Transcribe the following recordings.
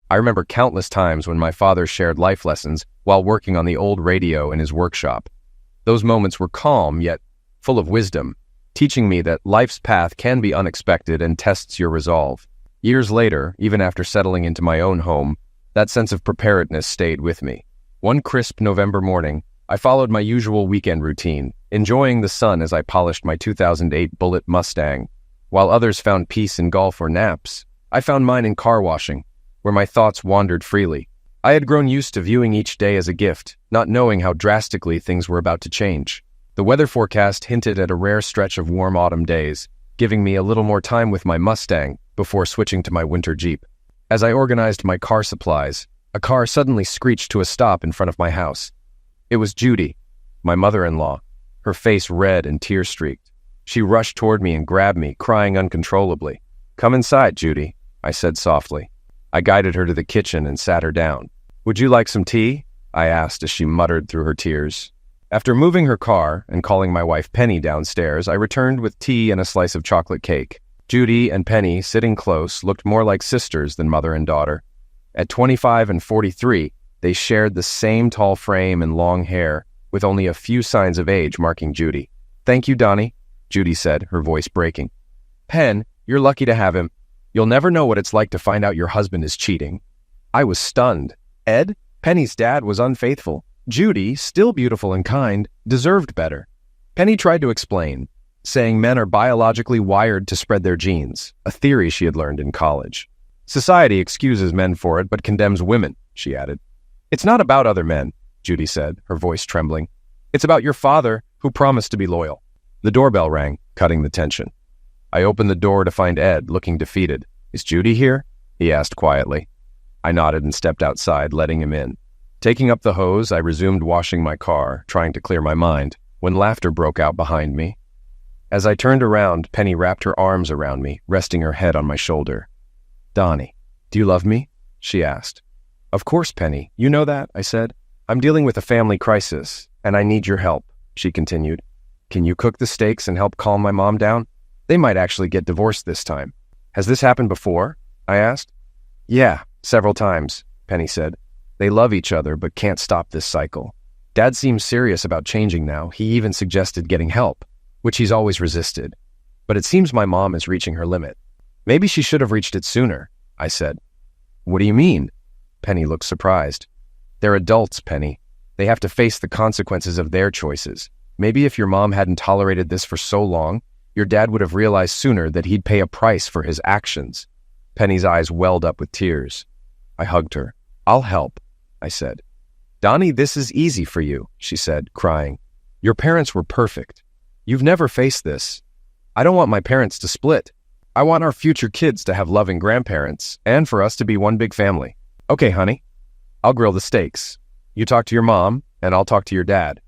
I remember countless times when my father shared life lessons while working on the old radio in his workshop. Those moments were calm, yet full of wisdom, teaching me that life's path can be unexpected and tests your resolve. Years later, even after settling into my own home, that sense of preparedness stayed with me. One crisp November morning, I followed my usual weekend routine, enjoying the sun as I polished my 2008 Bullitt Mustang. While others found peace in golf or naps, I found mine in car washing, where my thoughts wandered freely. I had grown used to viewing each day as a gift, not knowing how drastically things were about to change. The weather forecast hinted at a rare stretch of warm autumn days, giving me a little more time with my Mustang before switching to my winter Jeep. As I organized my car supplies, a car suddenly screeched to a stop in front of my house. It was Judy, my mother-in-law, her face red and tear-streaked. She rushed toward me and grabbed me, crying uncontrollably. "Come inside, Judy," I said softly. I guided her to the kitchen and sat her down. "Would you like some tea?" I asked as she muttered through her tears. After moving her car and calling my wife Penny downstairs, I returned with tea and a slice of chocolate cake. Judy and Penny, sitting close, looked more like sisters than mother and daughter. At 25 and 43, they shared the same tall frame and long hair, with only a few signs of age marking Judy. "Thank you, Donnie," Judy said, her voice breaking. "Pen, you're lucky to have him. You'll never know what it's like to find out your husband is cheating." I was stunned. Ed, Penny's dad, was unfaithful. Judy, still beautiful and kind, deserved better. Penny tried to explain, saying men are biologically wired to spread their genes, a theory she had learned in college. "Society excuses men for it, but condemns women," she added. "It's not about other men," Judy said, her voice trembling. "It's about your father, who promised to be loyal." The doorbell rang, cutting the tension. I opened the door to find Ed, looking defeated. "Is Judy here?" he asked quietly. I nodded and stepped outside, letting him in. Taking up the hose, I resumed washing my car, trying to clear my mind, when laughter broke out behind me. As I turned around, Penny wrapped her arms around me, resting her head on my shoulder. "Donnie, do you love me?" she asked. "Of course, Penny. You know that," I said. "I'm dealing with a family crisis, and I need your help," she continued. "Can you cook the steaks and help calm my mom down? They might actually get divorced this time." "Has this happened before?" I asked. "Yeah, several times," Penny said. "They love each other but can't stop this cycle. Dad seems serious about changing now. He even suggested getting help, which he's always resisted. But it seems my mom is reaching her limit." "Maybe she should have reached it sooner," I said. "What do you mean?" Penny looked surprised. "They're adults, Penny. They have to face the consequences of their choices. Maybe if your mom hadn't tolerated this for so long, your dad would have realized sooner that he'd pay a price for his actions." Penny's eyes welled up with tears. I hugged her. "I'll help," I said. "Donnie, this is easy for you," she said, crying. "Your parents were perfect. You've never faced this. I don't want my parents to split. I want our future kids to have loving grandparents, and for us to be one big family. Okay, honey, I'll grill the steaks. You talk to your mom, and I'll talk to your dad.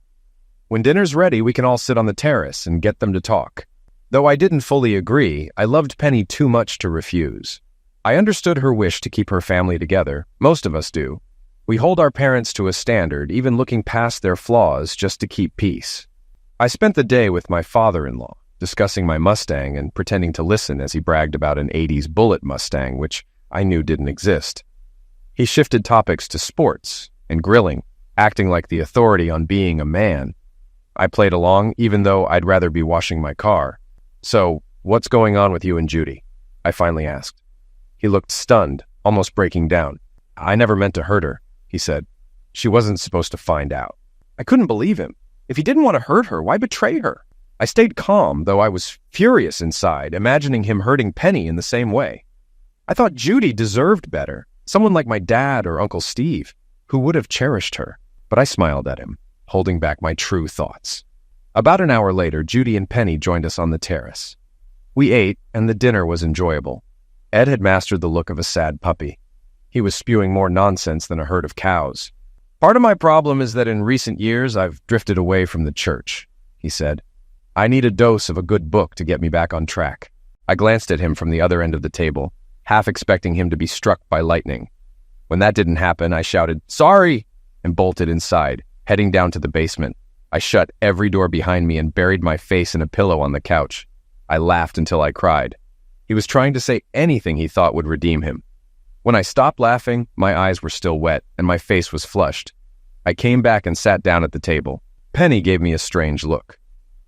When dinner's ready, we can all sit on the terrace and get them to talk." Though I didn't fully agree, I loved Penny too much to refuse. I understood her wish to keep her family together. Most of us do. We hold our parents to a standard, even looking past their flaws just to keep peace. I spent the day with my father-in-law, discussing my Mustang and pretending to listen as he bragged about an 80s Bullitt Mustang, which I knew didn't exist. He shifted topics to sports and grilling, acting like the authority on being a man. I played along, even though I'd rather be washing my car. "So, what's going on with you and Judy?" I finally asked. He looked stunned, almost breaking down. "I never meant to hurt her," he said. "She wasn't supposed to find out." I couldn't believe him. If he didn't want to hurt her, why betray her? I stayed calm, though I was furious inside, imagining him hurting Penny in the same way. I thought Judy deserved better, someone like my dad or Uncle Steve, who would have cherished her. But I smiled at him, holding back my true thoughts. About an hour later, Judy and Penny joined us on the terrace. We ate, and the dinner was enjoyable. Ed had mastered the look of a sad puppy. He was spewing more nonsense than a herd of cows. "Part of my problem is that in recent years I've drifted away from the church," he said. "I need a dose of a good book to get me back on track." I glanced at him from the other end of the table, half expecting him to be struck by lightning. When that didn't happen, I shouted, "Sorry!" and bolted inside, heading down to the basement. I shut every door behind me and buried my face in a pillow on the couch. I laughed until I cried. He was trying to say anything he thought would redeem him. When I stopped laughing, my eyes were still wet and my face was flushed. I came back and sat down at the table. Penny gave me a strange look.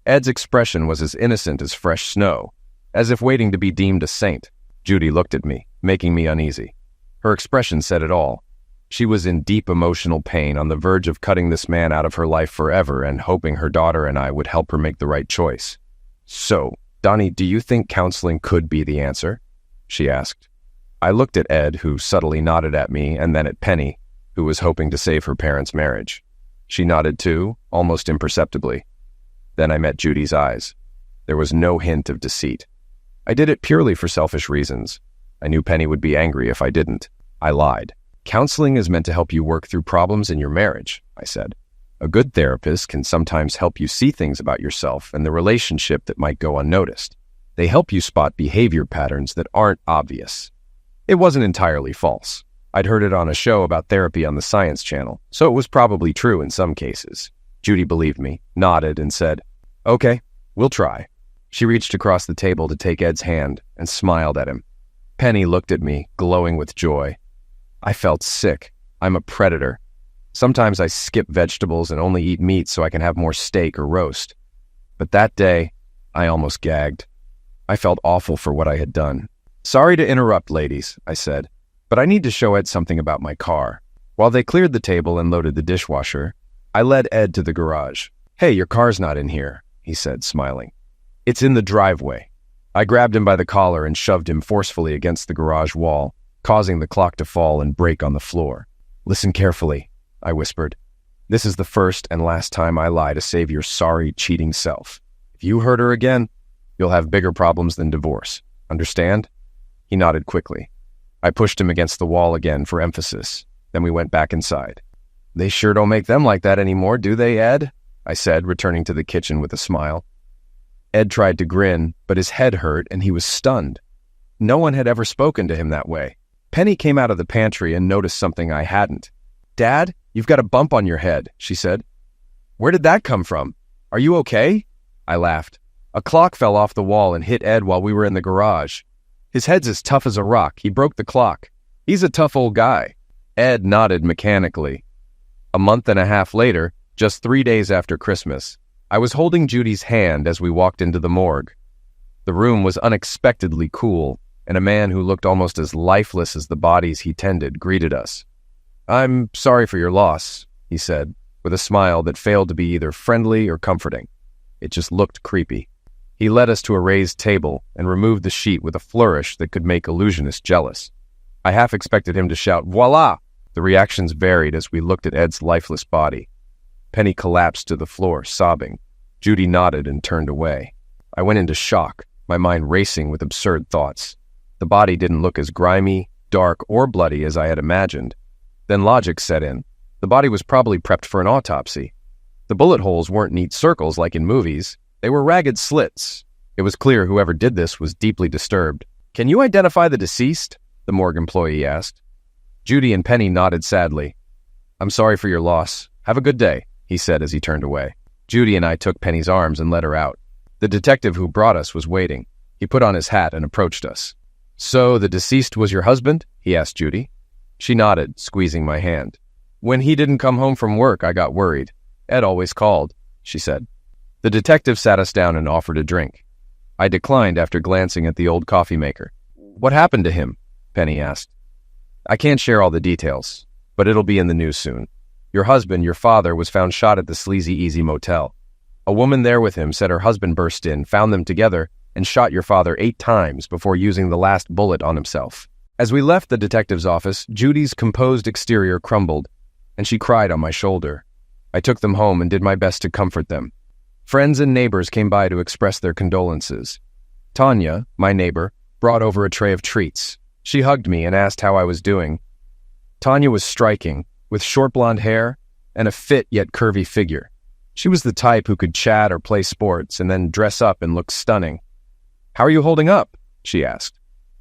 Ed's expression was as innocent as fresh snow, as if waiting to be deemed a saint. Judy looked at me, making me uneasy. Her expression said it all. She was in deep emotional pain, on the verge of cutting this man out of her life forever and hoping her daughter and I would help her make the right choice. "So, Donnie, do you think counseling could be the answer?" she asked. I looked at Ed, who subtly nodded at me, and then at Penny, who was hoping to save her parents' marriage. She nodded too, almost imperceptibly. Then I met Judy's eyes. There was no hint of deceit. I did it purely for selfish reasons. I knew Penny would be angry if I didn't. I lied. "Counseling is meant to help you work through problems in your marriage," I said. "A good therapist can sometimes help you see things about yourself and the relationship that might go unnoticed. They help you spot behavior patterns that aren't obvious." It wasn't entirely false. I'd heard it on a show about therapy on the Science Channel, so it was probably true in some cases. Judy believed me, nodded, and said, "Okay, we'll try." She reached across the table to take Ed's hand and smiled at him. Penny looked at me, glowing with joy. I felt sick. I'm a predator. Sometimes I skip vegetables and only eat meat so I can have more steak or roast. But that day, I almost gagged. I felt awful for what I had done. "Sorry to interrupt, ladies," I said, "but I need to show Ed something about my car." While they cleared the table and loaded the dishwasher, I led Ed to the garage. "Hey, your car's not in here," he said, smiling. "It's in the driveway." I grabbed him by the collar and shoved him forcefully against the garage wall, causing the clock to fall and break on the floor. "Listen carefully," I whispered. "This is the first and last time I lie to save your sorry, cheating self. If you hurt her again, you'll have bigger problems than divorce. Understand?" He nodded quickly. I pushed him against the wall again for emphasis. Then we went back inside. "They sure don't make them like that anymore, do they, Ed?" I said, returning to the kitchen with a smile. Ed tried to grin, but his head hurt and he was stunned. No one had ever spoken to him that way. Penny came out of the pantry and noticed something I hadn't. "Dad, you've got a bump on your head," she said. "Where did that come from? Are you okay?" I laughed. "A clock fell off the wall and hit Ed while we were in the garage. His head's as tough as a rock. He broke the clock. He's a tough old guy." Ed nodded mechanically. A month and a half later, just 3 days after Christmas, I was holding Judy's hand as we walked into the morgue. The room was unexpectedly cool, and a man who looked almost as lifeless as the bodies he tended greeted us. "I'm sorry for your loss," he said, with a smile that failed to be either friendly or comforting. It just looked creepy. He led us to a raised table and removed the sheet with a flourish that could make illusionists jealous. I half expected him to shout, "Voila!" The reactions varied as we looked at Ed's lifeless body. Penny collapsed to the floor, sobbing. Judy nodded and turned away. I went into shock, my mind racing with absurd thoughts. The body didn't look as grimy, dark, or bloody as I had imagined. Then logic set in. The body was probably prepped for an autopsy. The bullet holes weren't neat circles like in movies. They were ragged slits. It was clear whoever did this was deeply disturbed. "Can you identify the deceased?" the morgue employee asked. Judy and Penny nodded sadly. "I'm sorry for your loss. Have a good day," he said as he turned away. Judy and I took Penny's arms and led her out. The detective who brought us was waiting. He put on his hat and approached us. "So the deceased was your husband?" he asked Judy. She nodded, squeezing my hand. "When he didn't come home from work, I got worried. Ed always called," she said. The detective sat us down and offered a drink. I declined after glancing at the old coffee maker. "What happened to him?" Penny asked. "I can't share all the details, but it'll be in the news soon. Your husband, your father, was found shot at the Sleazy Easy Motel. A woman there with him said her husband burst in, found them together, and shot your father 8 times before using the last bullet on himself." As we left the detective's office, Judy's composed exterior crumbled, and she cried on my shoulder. I took them home and did my best to comfort them. Friends and neighbors came by to express their condolences. Tanya, my neighbor, brought over a tray of treats. She hugged me and asked how I was doing. Tanya was striking, with short blonde hair and a fit yet curvy figure. She was the type who could chat or play sports and then dress up and look stunning. "How are you holding up?" she asked.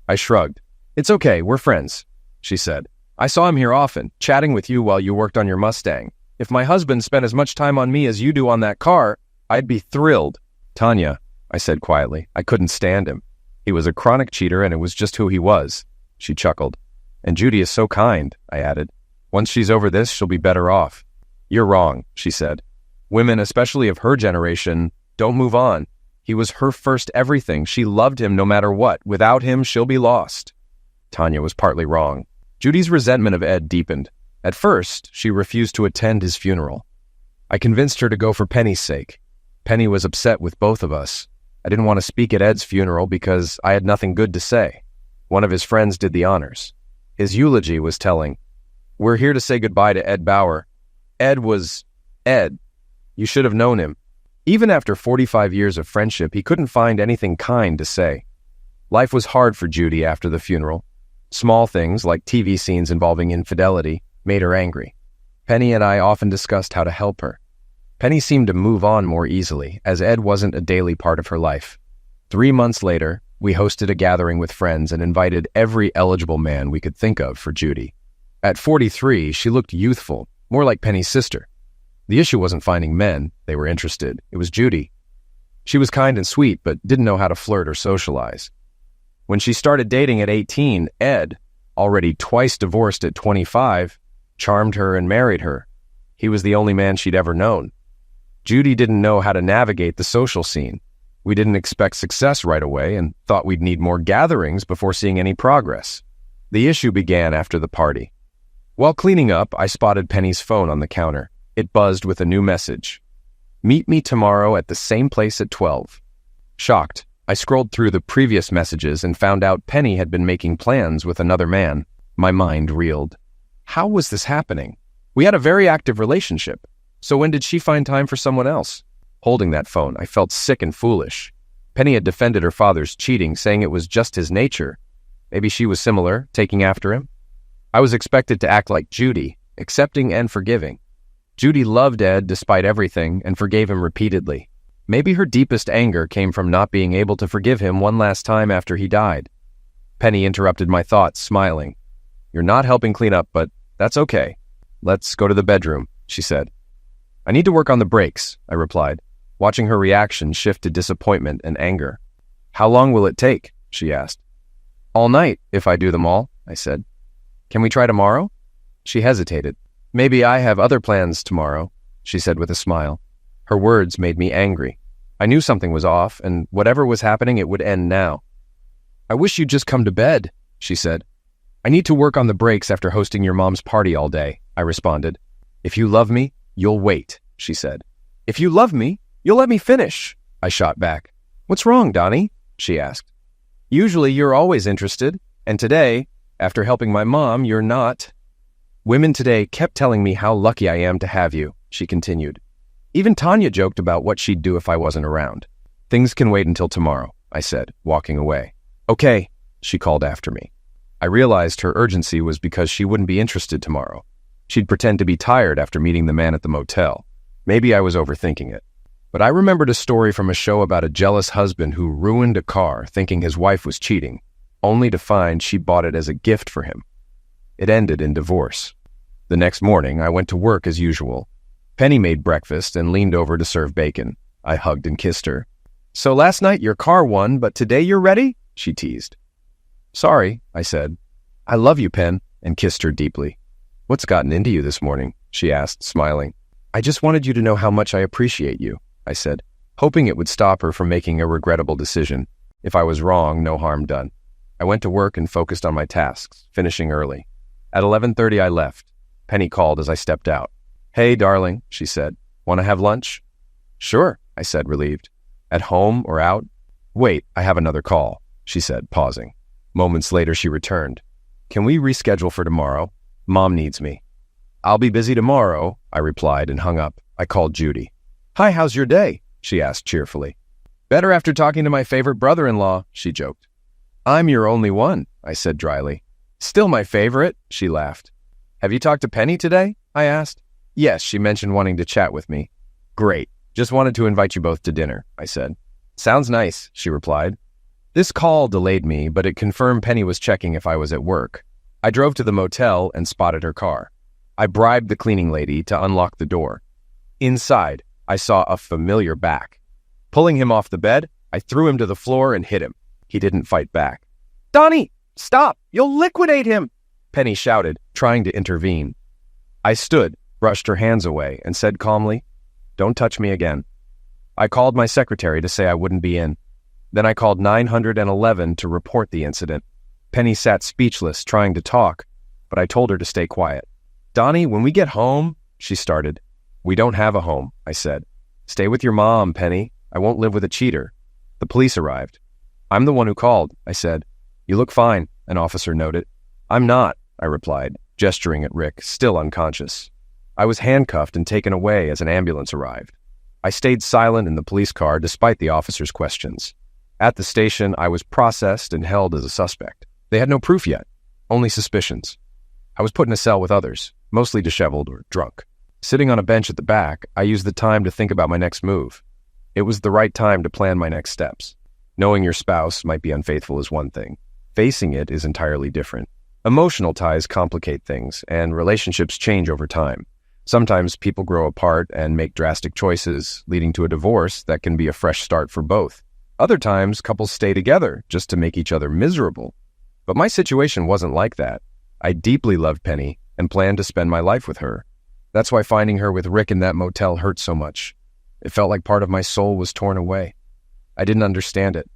I shrugged. "It's okay, we're friends," she said. "I saw him here often, chatting with you while you worked on your Mustang. If my husband spent as much time on me as you do on that car, I'd be thrilled." "Tanya," I said quietly, "I couldn't stand him. He was a chronic cheater and it was just who he was." She chuckled. And Judy is so kind, I added. Once she's over this, she'll be better off. You're wrong, she said. Women, especially of her generation, don't move on. He was her first everything. She loved him no matter what. Without him, she'll be lost. Tanya was partly wrong. Judy's resentment of Ed deepened. At first, she refused to attend his funeral. I convinced her to go for Penny's sake. Penny was upset with both of us. I didn't want to speak at Ed's funeral because I had nothing good to say. One of his friends did the honors. His eulogy was telling. We're here to say goodbye to Ed Bauer. Ed was Ed. You should have known him. Even after 45 years of friendship, he couldn't find anything kind to say. Life was hard for Judy after the funeral. Small things, like TV scenes involving infidelity, made her angry. Penny and I often discussed how to help her. Penny seemed to move on more easily, as Ed wasn't a daily part of her life. 3 months later, we hosted a gathering with friends and invited every eligible man we could think of for Judy. At 43, she looked youthful, more like Penny's sister. The issue wasn't finding men they were interested. It was Judy. She was kind and sweet, but didn't know how to flirt or socialize. When she started dating at 18, Ed, already twice divorced at 25, charmed her and married her. He was the only man she'd ever known. Judy didn't know how to navigate the social scene. We didn't expect success right away and thought we'd need more gatherings before seeing any progress. The issue began after the party. While cleaning up, I spotted Penny's phone on the counter. It buzzed with a new message. Meet me tomorrow at the same place at 12. Shocked, I scrolled through the previous messages and found out Penny had been making plans with another man. My mind reeled. How was this happening? We had a very active relationship. So when did she find time for someone else? Holding that phone, I felt sick and foolish. Penny had defended her father's cheating, saying it was just his nature. Maybe she was similar, taking after him. I was expected to act like Judy, accepting and forgiving. Judy loved Ed despite everything and forgave him repeatedly. Maybe her deepest anger came from not being able to forgive him one last time after he died. Penny interrupted my thoughts, smiling. You're not helping clean up, but that's okay. Let's go to the bedroom, she said. I need to work on the breaks, I replied, watching her reaction shift to disappointment and anger. How long will it take? She asked. All night, if I do them all, I said. Can we try tomorrow? She hesitated. Maybe I have other plans tomorrow, she said with a smile. Her words made me angry. I knew something was off, and whatever was happening, it would end now. I wish you'd just come to bed, she said. I need to work on the breaks after hosting your mom's party all day, I responded. If you love me, you'll wait, she said. If you love me, you'll let me finish, I shot back. What's wrong, Donnie? She asked. Usually you're always interested, and today, after helping my mom, you're not. Women today kept telling me how lucky I am to have you, she continued. Even Tanya joked about what she'd do if I wasn't around. Things can wait until tomorrow, I said, walking away. Okay, she called after me. I realized her urgency was because she wouldn't be interested tomorrow. She'd pretend to be tired after meeting the man at the motel. Maybe I was overthinking it. But I remembered a story from a show about a jealous husband who ruined a car thinking his wife was cheating, only to find she bought it as a gift for him. It ended in divorce. The next morning, I went to work as usual. Penny made breakfast and leaned over to serve bacon. I hugged and kissed her. So last night your car won, but today you're ready? She teased. Sorry, I said. I love you, Pen, and kissed her deeply. What's gotten into you this morning? She asked, smiling. I just wanted you to know how much I appreciate you, I said, hoping it would stop her from making a regrettable decision. If I was wrong, no harm done. I went to work and focused on my tasks, finishing early. At 11:30, I left. Penny called as I stepped out. Hey, darling, she said. Want to have lunch? Sure, I said, relieved. At home or out? Wait, I have another call, she said, pausing. Moments later, she returned. Can we reschedule for tomorrow? Mom needs me. I'll be busy tomorrow, I replied and hung up. I called Judy. Hi, how's your day? She asked cheerfully. Better after talking to my favorite brother-in-law, she joked. I'm your only one, I said dryly. Still my favorite, she laughed. Have you talked to Penny today? I asked. Yes, she mentioned wanting to chat with me. Great. Just wanted to invite you both to dinner, I said. Sounds nice, she replied. This call delayed me, but it confirmed Penny was checking if I was at work. I drove to the motel and spotted her car. I bribed the cleaning lady to unlock the door. Inside, I saw a familiar back. Pulling him off the bed, I threw him to the floor and hit him. He didn't fight back. Donnie, stop! You'll liquidate him! Penny shouted, trying to intervene. I stood, brushed her hands away, and said calmly, "Don't touch me again." I called my secretary to say I wouldn't be in. Then I called 911 to report the incident. Penny sat speechless, trying to talk, but I told her to stay quiet. "Donnie, when we get home," she started. "We don't have a home," I said. "Stay with your mom, Penny. I won't live with a cheater." The police arrived. "I'm the one who called," I said. "You look fine," an officer noted. "I'm not," I replied, gesturing at Rick, still unconscious. I was handcuffed and taken away as an ambulance arrived. I stayed silent in the police car despite the officer's questions. At the station, I was processed and held as a suspect. They had no proof yet, only suspicions. I was put in a cell with others, mostly disheveled or drunk. Sitting on a bench at the back, I used the time to think about my next move. It was the right time to plan my next steps. Knowing your spouse might be unfaithful is one thing. Facing it is entirely different. Emotional ties complicate things, and relationships change over time. Sometimes people grow apart and make drastic choices, leading to a divorce that can be a fresh start for both. Other times, couples stay together just to make each other miserable. But my situation wasn't like that. I deeply loved Penny and planned to spend my life with her. That's why finding her with Rick in that motel hurt so much. It felt like part of my soul was torn away. I didn't understand it.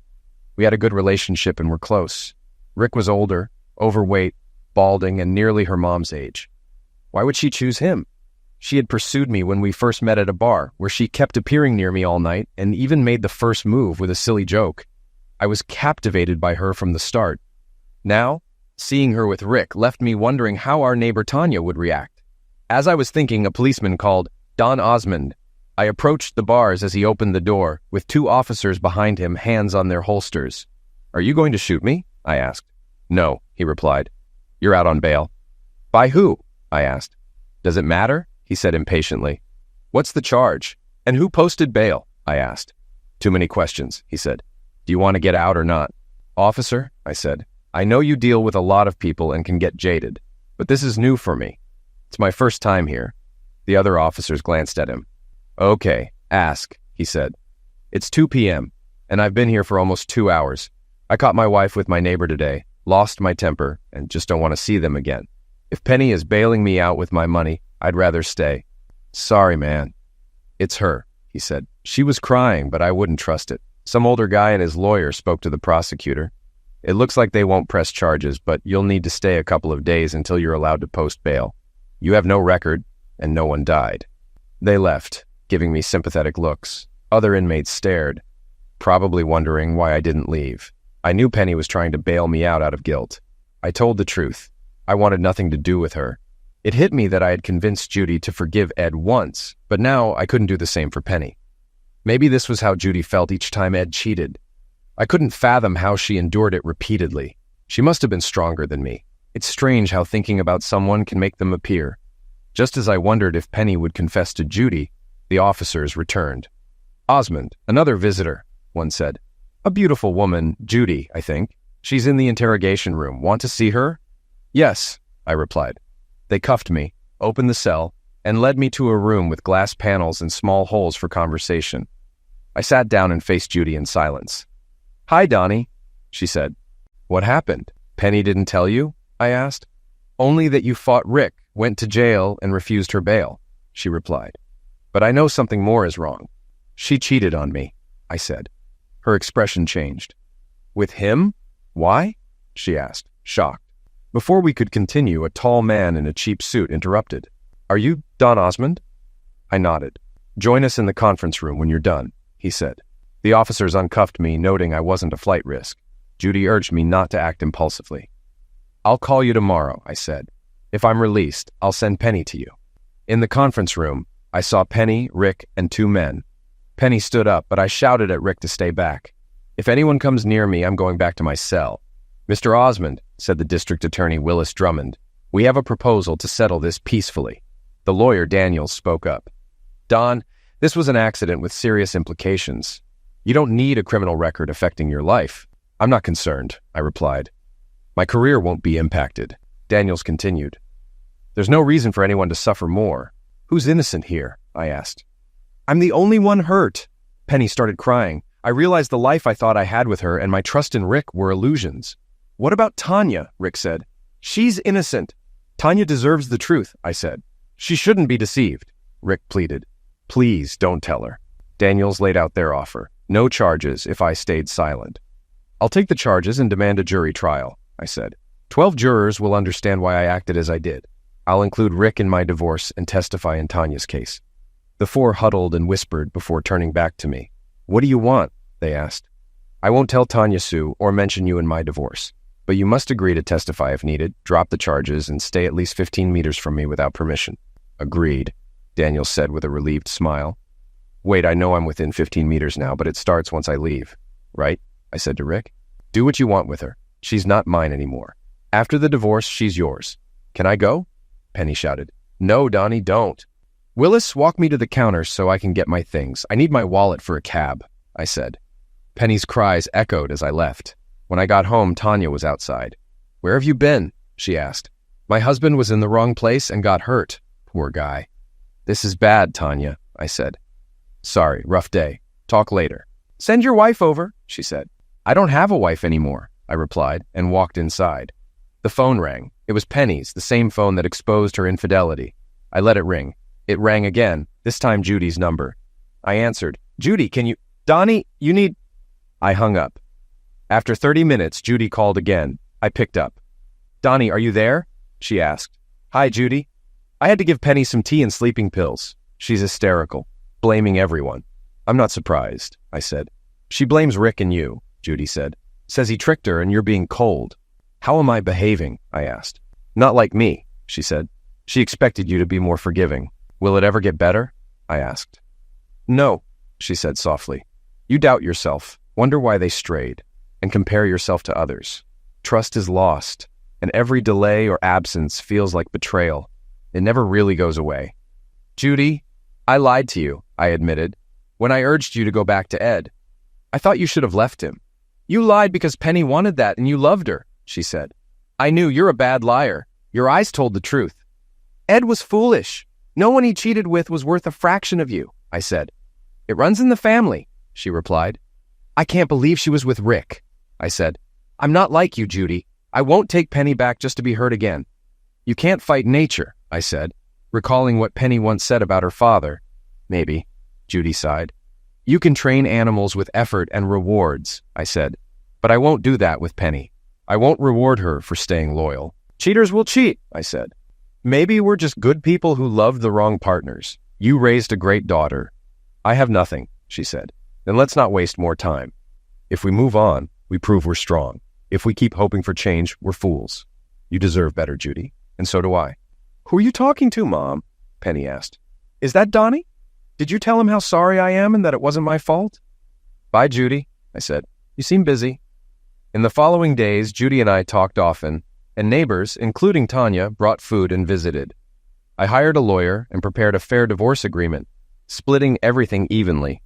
We had a good relationship and were close. Rick was older, overweight, balding, and nearly her mom's age. Why would she choose him? She had pursued me when we first met at a bar, where she kept appearing near me all night and even made the first move with a silly joke. I was captivated by her from the start. Now, seeing her with Rick left me wondering how our neighbor Tanya would react. As I was thinking, a policeman called Don Osmond. I approached the bars as he opened the door, with 2 officers behind him, hands on their holsters. "Are you going to shoot me?" I asked. "No," he replied. "You're out on bail." "By who?" I asked. "Does it matter?" he said impatiently. "What's the charge? And who posted bail?" I asked. "Too many questions," he said. "Do you want to get out or not?" "Officer," I said, "I know you deal with a lot of people and can get jaded, but this is new for me. It's my first time here." The other officers glanced at him. "Okay, ask," he said. "It's 2 p.m., and I've been here for almost 2 hours. I caught my wife with my neighbor today, lost my temper, and just don't want to see them again. If Penny is bailing me out with my money, I'd rather stay." "Sorry, man." "It's her," he said. "She was crying, but I wouldn't trust it. Some older guy and his lawyer spoke to the prosecutor. It looks like they won't press charges, but you'll need to stay a couple of days until you're allowed to post bail. You have no record, and no one died." They left, giving me sympathetic looks. Other inmates stared, probably wondering why I didn't leave. I knew Penny was trying to bail me out of guilt. I told the truth. I wanted nothing to do with her. It hit me that I had convinced Judy to forgive Ed once, but now I couldn't do the same for Penny. Maybe this was how Judy felt each time Ed cheated. I couldn't fathom how she endured it repeatedly. She must have been stronger than me. It's strange how thinking about someone can make them appear. Just as I wondered if Penny would confess to Judy, the officers returned. "Osmond, another visitor," one said. "A beautiful woman, Judy, I think. She's in the interrogation room. Want to see her?" "Yes," I replied. They cuffed me, opened the cell, and led me to a room with glass panels and small holes for conversation. I sat down and faced Judy in silence. "Hi, Donnie," she said. "What happened? Penny didn't tell you?" I asked. "Only that you fought Rick, went to jail, and refused her bail," she replied. "But I know something more is wrong." "She cheated on me," I said. Her expression changed. "With him? Why?" she asked, shocked. Before we could continue, a tall man in a cheap suit interrupted. "Are you Don Osmond?" I nodded. "Join us in the conference room when you're done," he said. The officers uncuffed me, noting I wasn't a flight risk. Judy urged me not to act impulsively. "I'll call you tomorrow," I said. "If I'm released, I'll send Penny to you." In the conference room, I saw Penny, Rick, and 2 men. Penny stood up, but I shouted at Rick to stay back. "If anyone comes near me, I'm going back to my cell." "Mr. Osmond," said the district attorney Willis Drummond, "we have a proposal to settle this peacefully." The lawyer Daniels spoke up. "Don, this was an accident with serious implications. You don't need a criminal record affecting your life." "I'm not concerned," I replied. "My career won't be impacted." Daniels continued. "There's no reason for anyone to suffer more. Who's innocent here?" I asked. "I'm the only one hurt." Penny started crying. "I realized the life I thought I had with her and my trust in Rick were illusions." "What about Tanya?" Rick said. She's innocent. Tanya deserves the truth, I said. She shouldn't be deceived, Rick pleaded. Please don't tell her. Daniels laid out their offer. No charges if I stayed silent. I'll take the charges and demand a jury trial, I said. 12 jurors will understand why I acted as I did. I'll include Rick in my divorce and testify in Tanya's case. The 4 huddled and whispered before turning back to me. What do you want? They asked. I won't tell Tanya Sue or mention you in my divorce, but you must agree to testify if needed, drop the charges, and stay at least 15 meters from me without permission. Agreed, Daniel said with a relieved smile. Wait, I know I'm within 15 meters now, but it starts once I leave. Right? I said to Rick. Do what you want with her. She's not mine anymore. After the divorce, she's yours. Can I go? Penny shouted. No, Donnie, don't. Willis, walk me to the counter so I can get my things. I need my wallet for a cab, I said. Penny's cries echoed as I left. When I got home, Tanya was outside. Where have you been? She asked. My husband was in the wrong place and got hurt. Poor guy. This is bad, Tanya, I said. Sorry, rough day. Talk later. Send your wife over, she said. I don't have a wife anymore, I replied, and walked inside. The phone rang. It was Penny's, the same phone that exposed her infidelity. I let it ring. It rang again, this time Judy's number. I answered. Judy, can you... Donnie, you need... I hung up. After 30 minutes, Judy called again. I picked up. Donnie, are you there? She asked. Hi, Judy. I had to give Penny some tea and sleeping pills. She's hysterical, blaming everyone. I'm not surprised, I said. She blames Rick and you, Judy said. Says he tricked her and you're being cold. How am I behaving? I asked. Not like me, she said. She expected you to be more forgiving. Will it ever get better? I asked. No, she said softly. You doubt yourself, wonder why they strayed, and compare yourself to others. Trust is lost, and every delay or absence feels like betrayal. It never really goes away. Judy, I lied to you, I admitted, when I urged you to go back to Ed. I thought you should have left him. You lied because Penny wanted that and you loved her, she said. I knew you're a bad liar. Your eyes told the truth. Ed was foolish. No one he cheated with was worth a fraction of you, I said. It runs in the family, she replied. I can't believe she was with Rick, I said. I'm not like you, Judy. I won't take Penny back just to be hurt again. You can't fight nature, I said, recalling what Penny once said about her father. Maybe, Judy sighed. You can train animals with effort and rewards, I said, but I won't do that with Penny. I won't reward her for staying loyal. Cheaters will cheat, I said. Maybe we're just good people who loved the wrong partners. You raised a great daughter. I have nothing, she said. Then let's not waste more time. If we move on, we prove we're strong. If we keep hoping for change, we're fools. You deserve better, Judy, and so do I. Who are you talking to, Mom? Penny asked. Is that Donnie? Did you tell him how sorry I am and that it wasn't my fault? Bye, Judy, I said. You seem busy. In the following days, Judy and I talked often, and neighbors, including Tanya, brought food and visited. I hired a lawyer and prepared a fair divorce agreement, splitting everything evenly.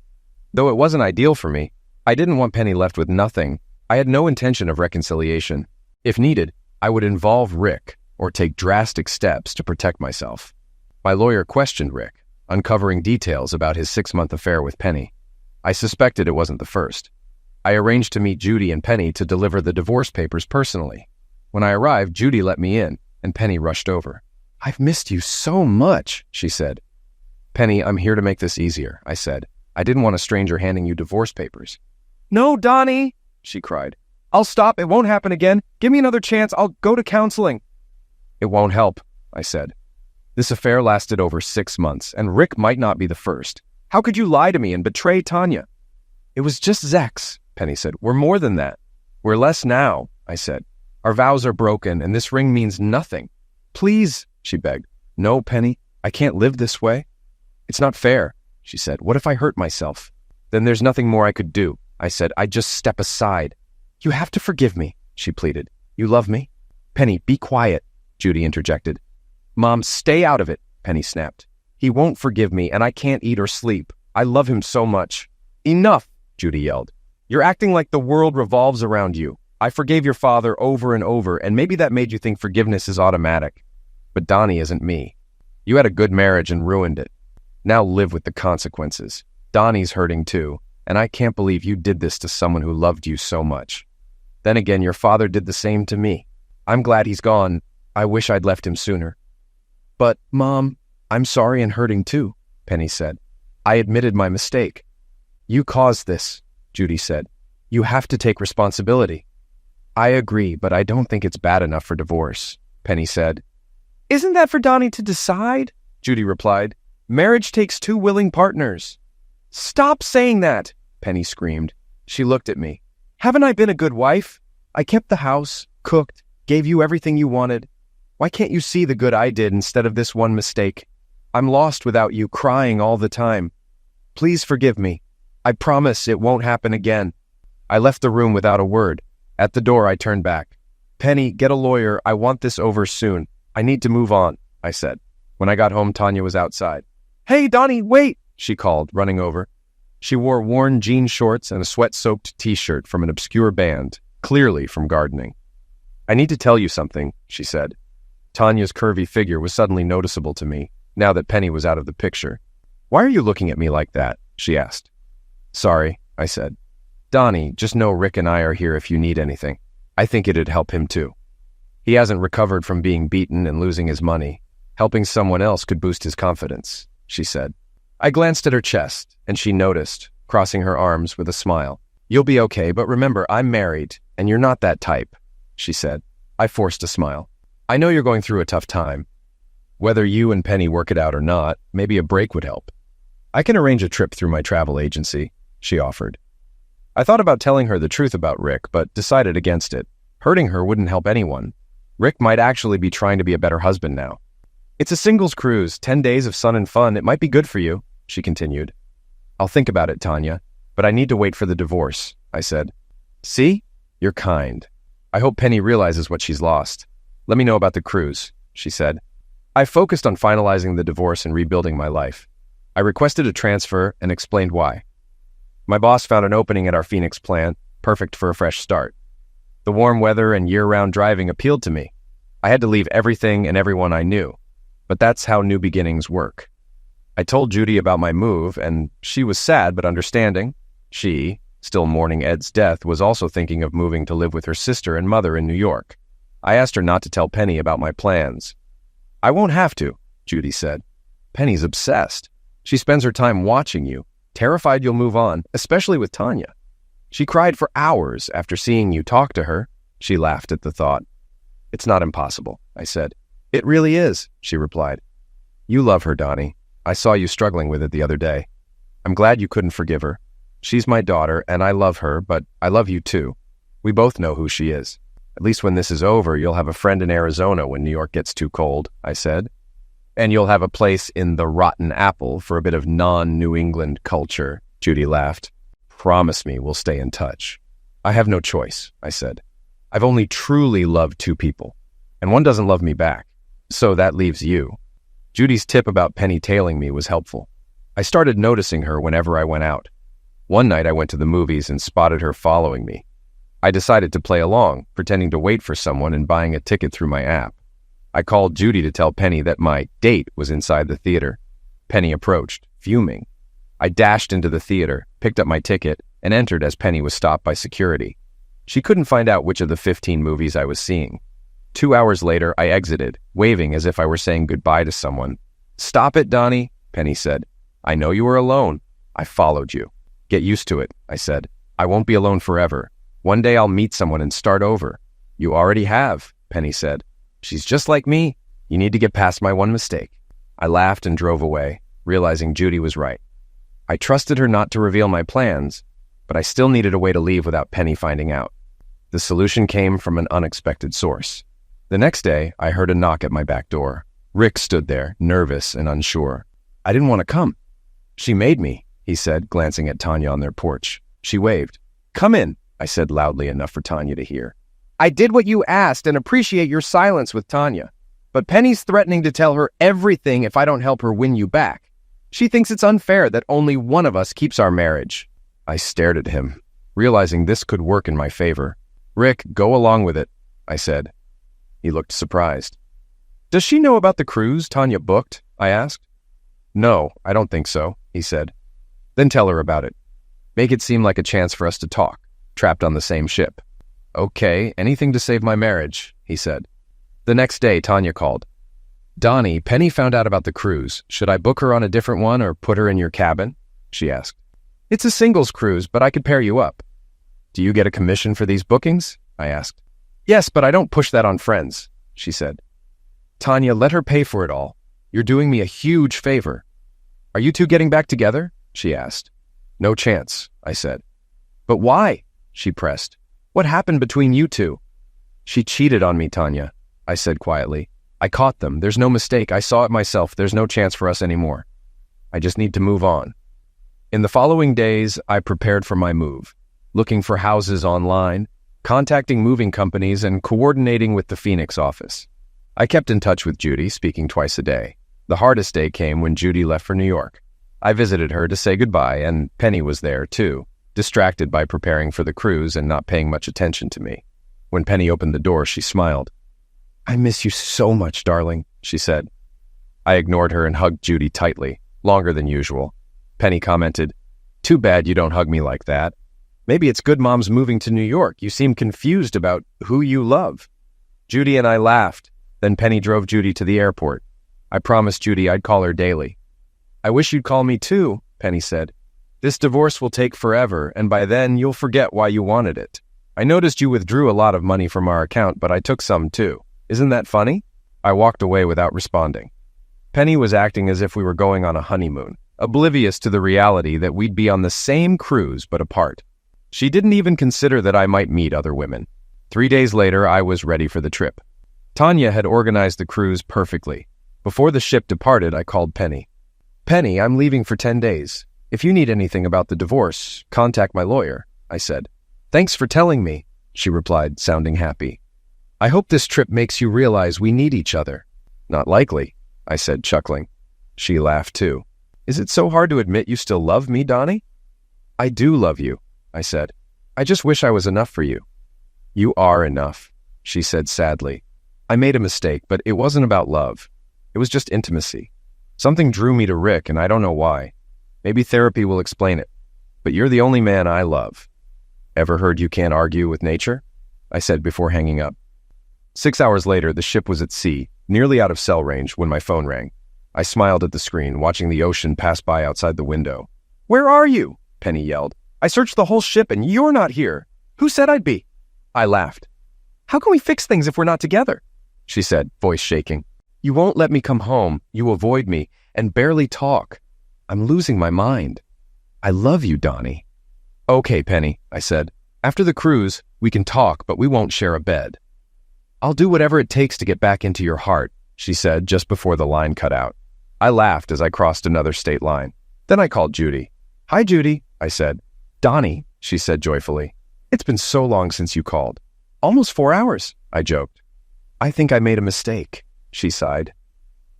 Though it wasn't ideal for me, I didn't want Penny left with nothing. I had no intention of reconciliation. If needed, I would involve Rick or take drastic steps to protect myself. My lawyer questioned Rick, uncovering details about his 6-month affair with Penny. I suspected it wasn't the first. I arranged to meet Judy and Penny to deliver the divorce papers personally. When I arrived, Judy let me in, and Penny rushed over. I've missed you so much, she said. Penny, I'm here to make this easier, I said. I didn't want a stranger handing you divorce papers. No, Donnie, she cried. I'll stop. It won't happen again. Give me another chance. I'll go to counseling. It won't help, I said. This affair lasted over 6 months, and Rick might not be the first. How could you lie to me and betray Tanya? It was just Zex, Penny said. We're more than that. We're less now, I said. Our vows are broken, and this ring means nothing. Please, she begged. No, Penny, I can't live this way. It's not fair, she said. What if I hurt myself? Then there's nothing more I could do, I said. I'd just step aside. You have to forgive me, she pleaded. You love me? Penny, be quiet, Judy interjected. Mom, stay out of it, Penny snapped. He won't forgive me, and I can't eat or sleep. I love him so much. Enough, Judy yelled. You're acting like the world revolves around you. I forgave your father over and over, and maybe that made you think forgiveness is automatic. But Donnie isn't me. You had a good marriage and ruined it. Now live with the consequences. Donnie's hurting too, and I can't believe you did this to someone who loved you so much. Then again, your father did the same to me. I'm glad he's gone, I wish I'd left him sooner. But, Mom, I'm sorry and hurting too, Penny said. I admitted my mistake. You caused this, Judy said. You have to take responsibility. I agree, but I don't think it's bad enough for divorce, Penny said. Isn't that for Donnie to decide? Judy replied. Marriage takes two willing partners. Stop saying that, Penny screamed. She looked at me. Haven't I been a good wife? I kept the house, cooked, gave you everything you wanted. Why can't you see the good I did instead of this one mistake? I'm lost without you, crying all the time. Please forgive me. I promise it won't happen again. I left the room without a word. At the door, I turned back. Penny, get a lawyer. I want this over soon. I need to move on, I said. When I got home, Tanya was outside. Hey, Donnie, wait, she called, running over. She wore worn jean shorts and a sweat-soaked t-shirt from an obscure band, clearly from gardening. I need to tell you something, she said. Tanya's curvy figure was suddenly noticeable to me, now that Penny was out of the picture. Why are you looking at me like that? She asked. Sorry, I said. Donnie, just know Rick and I are here if you need anything. I think it'd help him too. He hasn't recovered from being beaten and losing his money. Helping someone else could boost his confidence, she said. I glanced at her chest, and she noticed, crossing her arms with a smile. You'll be okay, but remember, I'm married, and you're not that type, she said. I forced a smile. I know you're going through a tough time. Whether you and Penny work it out or not, maybe a break would help. I can arrange a trip through my travel agency, she offered. I thought about telling her the truth about Rick, but decided against it. Hurting her wouldn't help anyone. Rick might actually be trying to be a better husband now. It's a singles cruise, 10 days of sun and fun. It might be good for you, she continued. I'll think about it, Tanya, but I need to wait for the divorce, I said. See? You're kind. I hope Penny realizes what she's lost. Let me know about the cruise, she said. I focused on finalizing the divorce and rebuilding my life. I requested a transfer and explained why. My boss found an opening at our Phoenix plant, perfect for a fresh start. The warm weather and year-round driving appealed to me. I had to leave everything and everyone I knew, but that's how new beginnings work. I told Judy about my move, and she was sad but understanding. She, still mourning Ed's death, was also thinking of moving to live with her sister and mother in New York. I asked her not to tell Penny about my plans. I won't have to, Judy said. Penny's obsessed. She spends her time watching you, terrified you'll move on, especially with Tanya. She cried for hours after seeing you talk to her. She laughed at the thought. It's not impossible, I said. It really is, she replied. You love her, Donnie. I saw you struggling with it the other day. I'm glad you couldn't forgive her. She's my daughter, and I love her, but I love you too. We both know who she is. At least when this is over, you'll have a friend in Arizona when New York gets too cold, I said. And you'll have a place in the Rotten Apple for a bit of non-New England culture, Judy laughed. Promise me we'll stay in touch. I have no choice, I said. I've only truly loved two people, and one doesn't love me back. So that leaves you. Judy's tip about Penny tailing me was helpful. I started noticing her whenever I went out. One night I went to the movies and spotted her following me. I decided to play along, pretending to wait for someone and buying a ticket through my app. I called Judy to tell Penny that my date was inside the theater. Penny approached, fuming. I dashed into the theater, picked up my ticket, and entered as Penny was stopped by security. She couldn't find out which of the 15 movies I was seeing. 2 hours later, I exited, waving as if I were saying goodbye to someone. Stop it, Donnie, Penny said. I know you were alone. I followed you. Get used to it, I said. I won't be alone forever. One day I'll meet someone and start over. You already have, Penny said. She's just like me. You need to get past my one mistake. I laughed and drove away, realizing Judy was right. I trusted her not to reveal my plans, but I still needed a way to leave without Penny finding out. The solution came from an unexpected source. The next day, I heard a knock at my back door. Rick stood there, nervous and unsure. I didn't want to come. She made me, he said, glancing at Tanya on their porch. She waved. Come in, I said loudly enough for Tanya to hear. I did what you asked and appreciate your silence with Tanya. But Penny's threatening to tell her everything if I don't help her win you back. She thinks it's unfair that only one of us keeps our marriage. I stared at him, realizing this could work in my favor. Rick, go along with it, I said. He looked surprised. Does she know about the cruise Tanya booked? I asked. No, I don't think so, he said. Then tell her about it. Make it seem like a chance for us to talk, trapped on the same ship. Okay, anything to save my marriage, he said. The next day, Tanya called. "Donnie, Penny found out about the cruise. Should I book her on a different one or put her in your cabin?" she asked. "It's a singles cruise, but I could pair you up." "Do you get a commission for these bookings?" I asked. "Yes, but I don't push that on friends," she said. "Tanya, let her pay for it all. You're doing me a huge favor." "Are you two getting back together?" she asked. "No chance," I said. "But why?" she pressed. "What happened between you two?" "She cheated on me, Tanya," I said quietly. "I caught them. There's no mistake. I saw it myself. There's no chance for us anymore. I just need to move on." In the following days, I prepared for my move, looking for houses online, contacting moving companies, and coordinating with the Phoenix office. I kept in touch with Judy, speaking twice a day. The hardest day came when Judy left for New York. I visited her to say goodbye, and Penny was there, too, distracted by preparing for the cruise and not paying much attention to me. When Penny opened the door, she smiled. "I miss you so much, darling," she said. I ignored her and hugged Judy tightly, longer than usual. Penny commented, "Too bad you don't hug me like that. Maybe it's good Mom's moving to New York. You seem confused about who you love." Judy and I laughed. Then Penny drove Judy to the airport. I promised Judy I'd call her daily. "I wish you'd call me too," Penny said. "This divorce will take forever, and by then you'll forget why you wanted it. I noticed you withdrew a lot of money from our account, but I took some too. Isn't that funny?" I walked away without responding. Penny was acting as if we were going on a honeymoon, oblivious to the reality that we'd be on the same cruise but apart. She didn't even consider that I might meet other women. 3 days later, I was ready for the trip. Tanya had organized the cruise perfectly. Before the ship departed, I called Penny. "Penny, I'm leaving for 10 days. If you need anything about the divorce, contact my lawyer," I said. "Thanks for telling me," she replied, sounding happy. "I hope this trip makes you realize we need each other." "Not likely," I said, chuckling. She laughed too. "Is it so hard to admit you still love me, Donnie?" "I do love you," I said. "I just wish I was enough for you." "You are enough," she said sadly. "I made a mistake, but it wasn't about love. It was just intimacy. Something drew me to Rick, and I don't know why. Maybe therapy will explain it. But you're the only man I love." "Ever heard you can't argue with nature?" I said before hanging up. 6 hours later, the ship was at sea, nearly out of cell range, when my phone rang. I smiled at the screen, watching the ocean pass by outside the window. "Where are you?" Penny yelled. "I searched the whole ship and you're not here. Who said I'd be?" I laughed. "How can we fix things if we're not together?" she said, voice shaking. "You won't let me come home. You avoid me and barely talk. I'm losing my mind. I love you, Donnie." "Okay, Penny," I said. "After the cruise, we can talk, but we won't share a bed." "I'll do whatever it takes to get back into your heart," she said just before the line cut out. I laughed as I crossed another state line. Then I called Judy. "Hi, Judy," I said. "Donnie," she said joyfully. "It's been so long since you called." "Almost 4 hours," I joked. "I think I made a mistake," she sighed.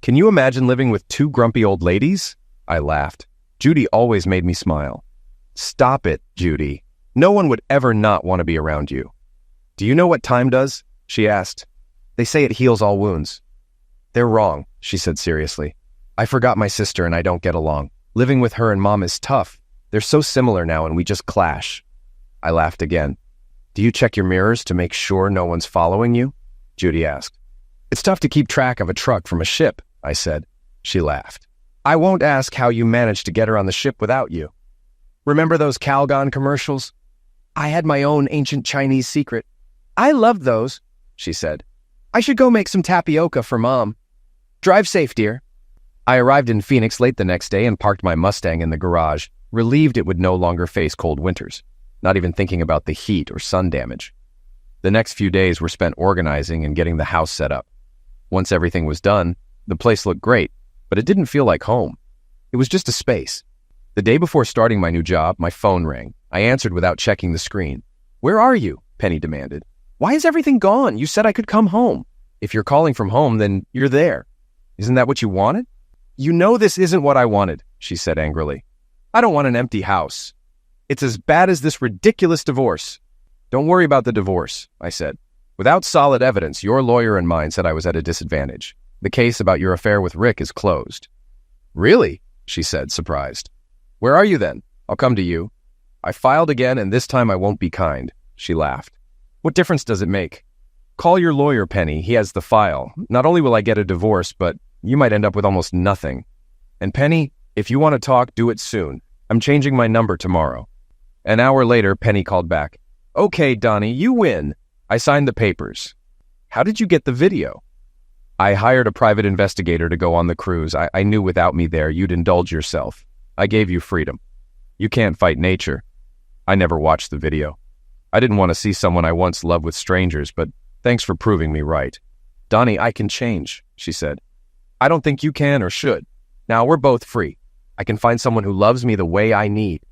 "Can you imagine living with 2 grumpy old ladies?" I laughed. Judy always made me smile. "Stop it, Judy. No one would ever not want to be around you." "Do you know what time does?" she asked. "They say it heals all wounds." "They're wrong," she said seriously. "I forgot my sister and I don't get along. Living with her and Mom is tough. They're so similar now and we just clash." I laughed again. "Do you check your mirrors to make sure no one's following you?" Judy asked. "It's tough to keep track of a truck from a ship," I said. She laughed. "I won't ask how you managed to get her on the ship without you. Remember those Calgon commercials? I had my own ancient Chinese secret. I loved those," she said. "I should go make some tapioca for Mom. Drive safe, dear." I arrived in Phoenix late the next day and parked my Mustang in the garage, relieved it would no longer face cold winters, not even thinking about the heat or sun damage. The next few days were spent organizing and getting the house set up. Once everything was done, the place looked great, but it didn't feel like home. It was just a space. The day before starting my new job, my phone rang. I answered without checking the screen. "Where are you?" Penny demanded. "Why is everything gone? You said I could come home." "If you're calling from home, then you're there. Isn't that what you wanted?" "You know this isn't what I wanted," she said angrily. "I don't want an empty house. It's as bad as this ridiculous divorce." "Don't worry about the divorce," I said. "Without solid evidence, your lawyer and mine said I was at a disadvantage. The case about your affair with Rick is closed." "Really?" she said, surprised. "Where are you then? I'll come to you." I filed again, and this time I won't be kind. She laughed. "What difference does it make?" Call your lawyer, Penny. He has the file. Not only will I get a divorce, but you might end up with almost nothing. And Penny, if you want to talk, do it soon. I'm changing my number tomorrow." An hour later, Penny called back. "Okay, Donnie, you win. I signed the papers." "How did you get the video?" "I hired a private investigator to go on the cruise. I knew without me there, you'd indulge yourself. I gave you freedom. You can't fight nature." I never watched the video. I didn't want to see someone I once loved with strangers, but thanks for proving me right. "Donnie, I can change," she said. "I don't think you can or should. Now we're both free. I can find someone who loves me the way I need."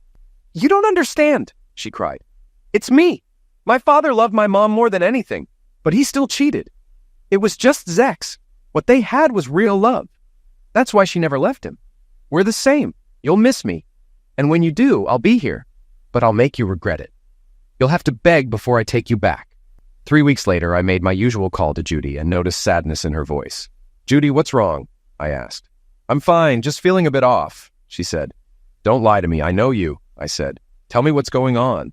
"You don't understand," she cried. "It's me. My father loved my mom more than anything, but he still cheated. It was just sex. What they had was real love. That's why she never left him. We're the same. You'll miss me. And when you do, I'll be here. But I'll make you regret it. You'll have to beg before I take you back." 3 weeks later, I made my usual call to Judy and noticed sadness in her voice. "Judy, what's wrong?" I asked. "I'm fine, just feeling a bit off," she said. "Don't lie to me, I know you," I said. "Tell me what's going on."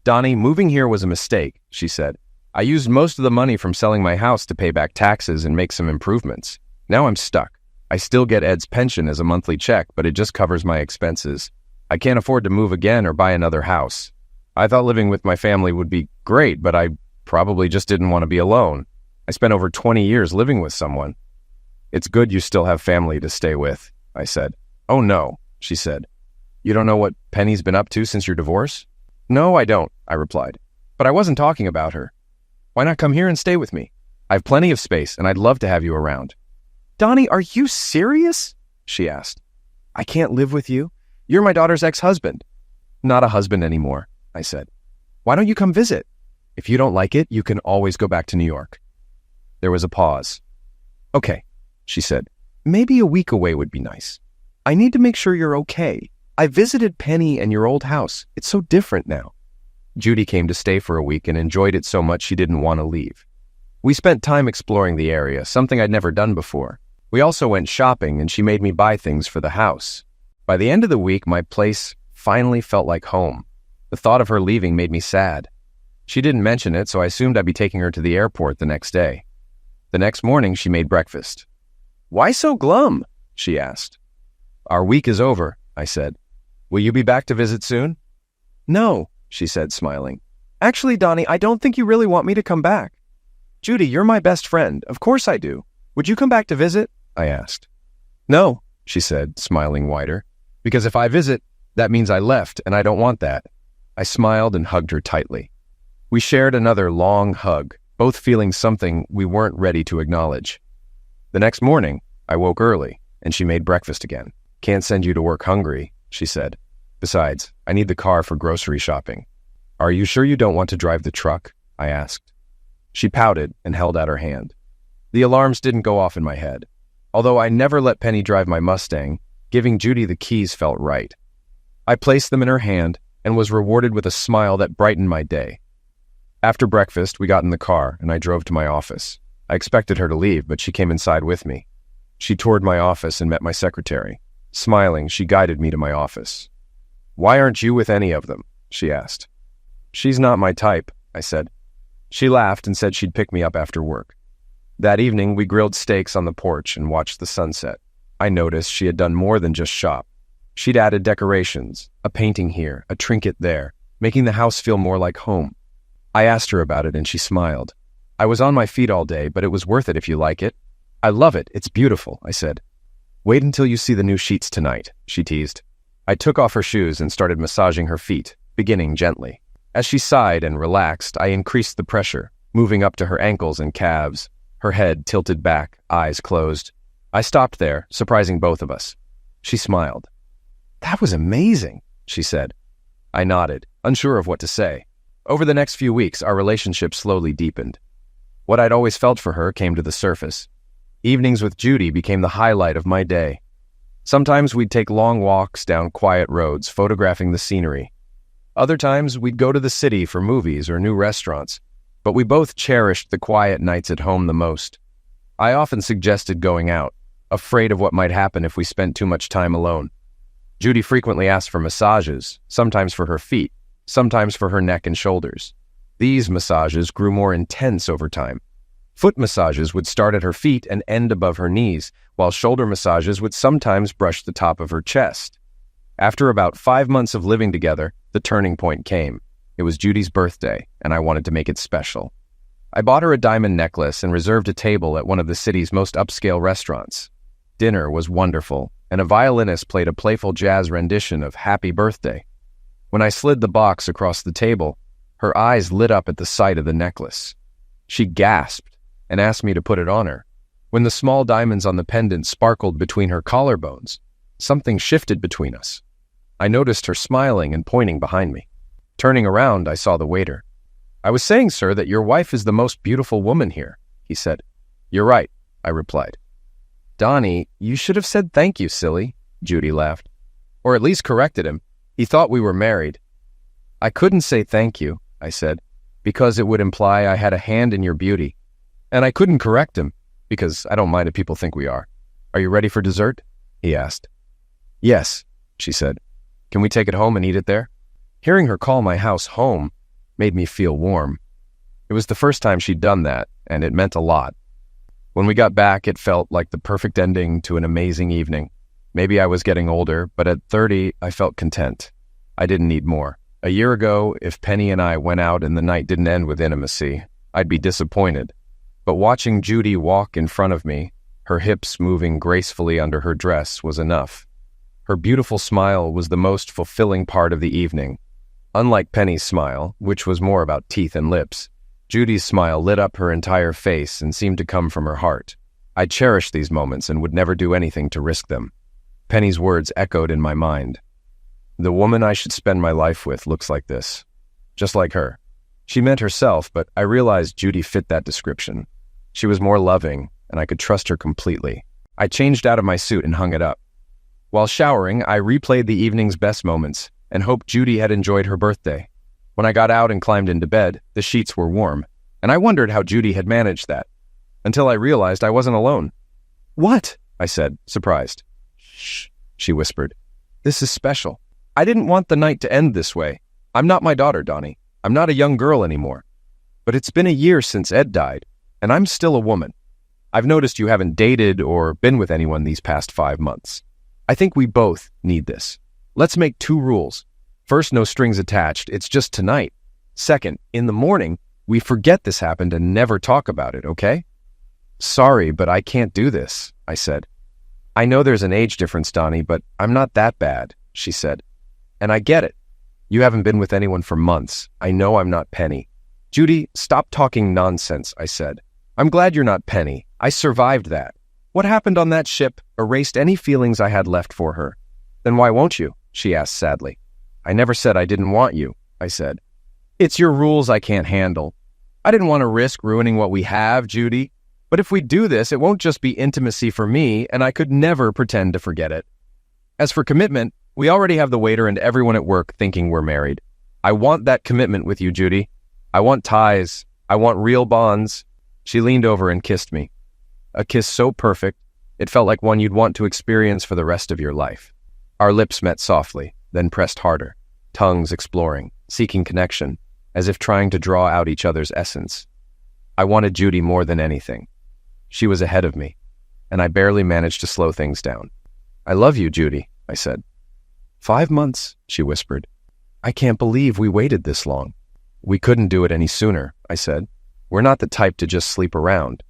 "Donnie, moving here was a mistake," she said. "I used most of the money from selling my house to pay back taxes and make some improvements. Now I'm stuck. I still get Ed's pension as a monthly check, but it just covers my expenses. I can't afford to move again or buy another house. I thought living with my family would be great, but I probably just didn't want to be alone. I spent over 20 years living with someone." "It's good you still have family to stay with," I said. "Oh no," she said. "You don't know what Penny's been up to since your divorce?" "No, I don't," I replied. "But I wasn't talking about her. Why not come here and stay with me? I have plenty of space, and I'd love to have you around." "Donnie, are you serious?" she asked. "I can't live with you. You're my daughter's ex-husband." "Not a husband anymore," I said. "Why don't you come visit? If you don't like it, you can always go back to New York." There was a pause. "Okay," she said. "Maybe a week away would be nice. I need to make sure you're okay. I visited Penny and your old house. It's so different now." Judy came to stay for a week and enjoyed it so much she didn't want to leave. We spent time exploring the area, something I'd never done before. We also went shopping, and she made me buy things for the house. By the end of the week, my place finally felt like home. The thought of her leaving made me sad. She didn't mention it, so I assumed I'd be taking her to the airport the next day. The next morning, she made breakfast. "Why so glum?" she asked. "Our week is over," I said. "Will you be back to visit soon?" "No," she said, smiling. "Actually, Donnie, I don't think you really want me to come back." "Judy, you're my best friend. Of course I do. Would you come back to visit?" I asked. "No," she said, smiling wider. "Because if I visit, that means I left, and I don't want that." I smiled and hugged her tightly. We shared another long hug, both feeling something we weren't ready to acknowledge. The next morning, I woke early, and she made breakfast again. "Can't send you to work hungry," she said. "Besides, I need the car for grocery shopping." "Are you sure you don't want to drive the truck?" I asked. She pouted and held out her hand. The alarms didn't go off in my head. Although I never let Penny drive my Mustang, giving Judy the keys felt right. I placed them in her hand and was rewarded with a smile that brightened my day. After breakfast, we got in the car, and I drove to my office. I expected her to leave, but she came inside with me. She toured my office and met my secretary. Smiling, she guided me to my office. "Why aren't you with any of them?" she asked. "She's not my type," I said. She laughed and said she'd pick me up after work. That evening, we grilled steaks on the porch and watched the sunset. I noticed she had done more than just shop. She'd added decorations, a painting here, a trinket there, making the house feel more like home. I asked her about it and she smiled. "I was on my feet all day, but it was worth it if you like it." "I love it. It's beautiful," I said. "Wait until you see the new sheets tonight," she teased. I took off her shoes and started massaging her feet, beginning gently. As she sighed and relaxed, I increased the pressure, moving up to her ankles and calves, her head tilted back, eyes closed. I stopped there, surprising both of us. She smiled. "That was amazing," she said. I nodded, unsure of what to say. Over the next few weeks, our relationship slowly deepened. What I'd always felt for her came to the surface. Evenings with Judy became the highlight of my day. Sometimes we'd take long walks down quiet roads, photographing the scenery. Other times, we'd go to the city for movies or new restaurants, but we both cherished the quiet nights at home the most. I often suggested going out, afraid of what might happen if we spent too much time alone. Judy frequently asked for massages, sometimes for her feet, sometimes for her neck and shoulders. These massages grew more intense over time, Foot massages would start at her feet and end above her knees, while shoulder massages would sometimes brush the top of her chest. After about 5 months of living together, the turning point came. It was Judy's birthday, and I wanted to make it special. I bought her a diamond necklace and reserved a table at one of the city's most upscale restaurants. Dinner was wonderful, and a violinist played a playful jazz rendition of Happy Birthday. When I slid the box across the table, her eyes lit up at the sight of the necklace. She gasped and asked me to put it on her. When the small diamonds on the pendant sparkled between her collarbones, something shifted between us. I noticed her smiling and pointing behind me. Turning around, I saw the waiter. "I was saying, sir, that your wife is the most beautiful woman here," he said. "You're right," I replied. "Donnie, you should have said thank you, silly," Judy laughed. "Or at least corrected him. He thought we were married." "I couldn't say thank you," I said, "because it would imply I had a hand in your beauty. And I couldn't correct him, because I don't mind if people think we are. Are you ready for dessert?" he asked. "Yes," she said. "Can we take it home and eat it there?" Hearing her call my house home made me feel warm. It was the first time she'd done that, and it meant a lot. When we got back, it felt like the perfect ending to an amazing evening. Maybe I was getting older, but at 30, I felt content. I didn't need more. A year ago, if Penny and I went out and the night didn't end with intimacy, I'd be disappointed. But watching Judy walk in front of me, her hips moving gracefully under her dress, was enough. Her beautiful smile was the most fulfilling part of the evening. Unlike Penny's smile, which was more about teeth and lips, Judy's smile lit up her entire face and seemed to come from her heart. I cherished these moments and would never do anything to risk them. Penny's words echoed in my mind. The woman I should spend my life with looks like this. Just like her. She meant herself, but I realized Judy fit that description. She was more loving, and I could trust her completely. I changed out of my suit and hung it up. While showering, I replayed the evening's best moments and hoped Judy had enjoyed her birthday. When I got out and climbed into bed, the sheets were warm, and I wondered how Judy had managed that, until I realized I wasn't alone. "What?" I said, surprised. "Shh," she whispered. "This is special. I didn't want the night to end this way. I'm not my daughter, Donnie. I'm not a young girl anymore. But it's been a year since Ed died, and I'm still a woman. I've noticed you haven't dated or been with anyone these past 5 months. I think we both need this. Let's make 2 rules. First, no strings attached. It's just tonight. Second, in the morning, we forget this happened and never talk about it, okay?" "Sorry, but I can't do this," I said. "I know there's an age difference, Donnie, but I'm not that bad," she said. "And I get it. You haven't been with anyone for months. I know I'm not Penny." "Judy, stop talking nonsense," I said. "I'm glad you're not Penny. I survived that. What happened on that ship erased any feelings I had left for her." "Then why won't you?" she asked sadly. "I never said I didn't want you," I said. "It's your rules I can't handle. I didn't want to risk ruining what we have, Judy. But if we do this, it won't just be intimacy for me, and I could never pretend to forget it. As for commitment, we already have the waiter and everyone at work thinking we're married. I want that commitment with you, Judy. I want ties. I want real bonds." She leaned over and kissed me. A kiss so perfect, it felt like one you'd want to experience for the rest of your life. Our lips met softly, then pressed harder, tongues exploring, seeking connection, as if trying to draw out each other's essence. I wanted Judy more than anything. She was ahead of me, and I barely managed to slow things down. "I love you, Judy," I said. 5 months, she whispered. "I can't believe we waited this long." "We couldn't do it any sooner," I said. "We're not the type to just sleep around."